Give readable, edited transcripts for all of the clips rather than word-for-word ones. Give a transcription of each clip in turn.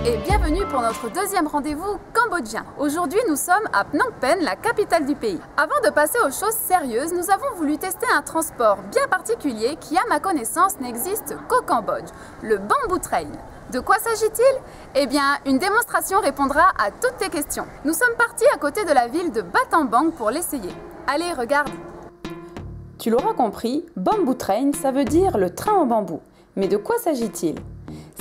et bienvenue pour notre deuxième rendez-vous cambodgien. Aujourd'hui, nous sommes à Phnom Penh, la capitale du pays. Avant de passer aux choses sérieuses, nous avons voulu tester un transport bien particulier qui, à ma connaissance, n'existe qu'au Cambodge, le Bamboo Train. De quoi s'agit-il? Eh bien, une démonstration répondra à toutes tes questions. Nous sommes partis à côté de la ville de Battambang pour l'essayer. Allez, regarde! Tu l'auras compris, Bamboo Train, ça veut dire le train en bambou. Mais de quoi s'agit-il?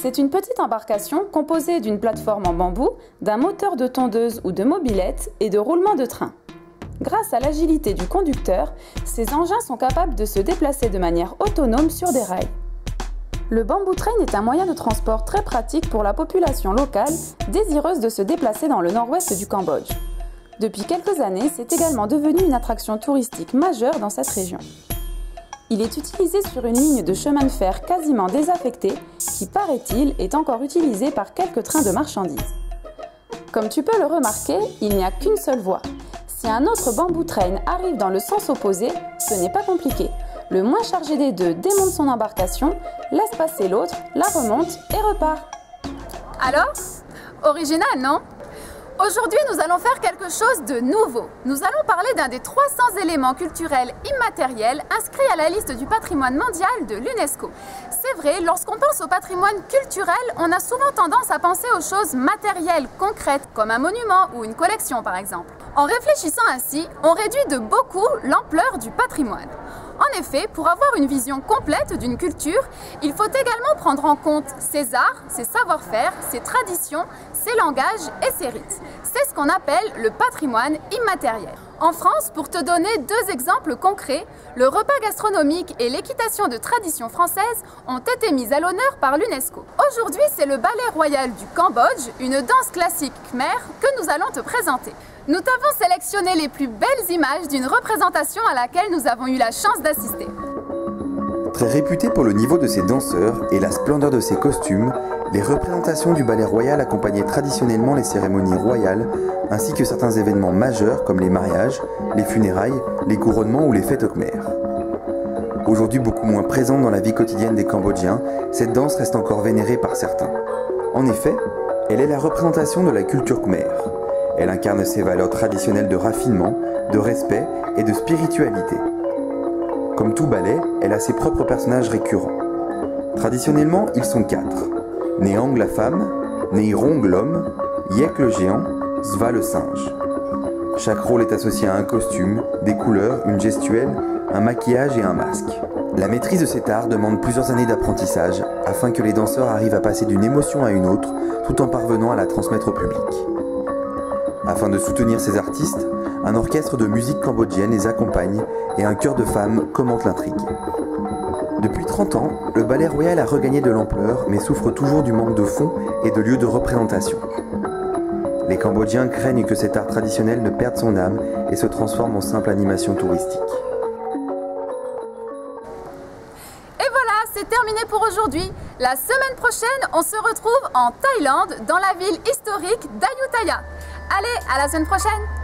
C'est une petite embarcation composée d'une plateforme en bambou, d'un moteur de tondeuse ou de mobilette et de roulement de train. Grâce à l'agilité du conducteur, ces engins sont capables de se déplacer de manière autonome sur des rails. Le Bamboo Train est un moyen de transport très pratique pour la population locale désireuse de se déplacer dans le nord-ouest du Cambodge. Depuis quelques années, c'est également devenu une attraction touristique majeure dans cette région. Il est utilisé sur une ligne de chemin de fer quasiment désaffectée qui, paraît-il, est encore utilisée par quelques trains de marchandises. Comme tu peux le remarquer, il n'y a qu'une seule voie. Si un autre Bamboo Train arrive dans le sens opposé, ce n'est pas compliqué. Le moins chargé des deux démonte son embarcation, laisse passer l'autre, la remonte et repart. Alors, original, non? Aujourd'hui, nous allons faire quelque chose de nouveau. Nous allons parler d'un des 300 éléments culturels immatériels inscrits à la liste du patrimoine mondial de l'UNESCO. C'est vrai, lorsqu'on pense au patrimoine culturel, on a souvent tendance à penser aux choses matérielles, concrètes, comme un monument ou une collection par exemple. En réfléchissant ainsi, on réduit de beaucoup l'ampleur du patrimoine. En effet, pour avoir une vision complète d'une culture, il faut également prendre en compte ses arts, ses savoir-faire, ses traditions, ses langages et ses rites. C'est ce qu'on appelle le patrimoine immatériel. En France, pour te donner deux exemples concrets, le repas gastronomique et l'équitation de tradition française ont été mis à l'honneur par l'UNESCO. Aujourd'hui, c'est le ballet royal du Cambodge, une danse classique khmer que nous allons te présenter. Nous t'avons sélectionné les plus belles images d'une représentation à laquelle nous avons eu la chance d'assister. Très réputé pour le niveau de ses danseurs et la splendeur de ses costumes, les représentations du ballet royal accompagnaient traditionnellement les cérémonies royales, ainsi que certains événements majeurs comme les mariages, les funérailles, les couronnements ou les fêtes khmer. Aujourd'hui beaucoup moins présente dans la vie quotidienne des Cambodgiens, cette danse reste encore vénérée par certains. En effet, elle est la représentation de la culture khmer. Elle incarne ses valeurs traditionnelles de raffinement, de respect et de spiritualité. Comme tout ballet, elle a ses propres personnages récurrents. Traditionnellement, ils sont 4. Neang la femme, Neirong l'homme, Yek le géant, Sva le singe. Chaque rôle est associé à un costume, des couleurs, une gestuelle, un maquillage et un masque. La maîtrise de cet art demande plusieurs années d'apprentissage afin que les danseurs arrivent à passer d'une émotion à une autre tout en parvenant à la transmettre au public. Afin de soutenir ces artistes, un orchestre de musique cambodgienne les accompagne et un chœur de femmes commente l'intrigue. Depuis 30 ans, le ballet royal a regagné de l'ampleur mais souffre toujours du manque de fonds et de lieux de représentation. Les Cambodgiens craignent que cet art traditionnel ne perde son âme et se transforme en simple animation touristique. Et voilà, c'est terminé pour aujourd'hui. La semaine prochaine, on se retrouve en Thaïlande, dans la ville historique d'Ayutthaya. Allez, à la semaine prochaine!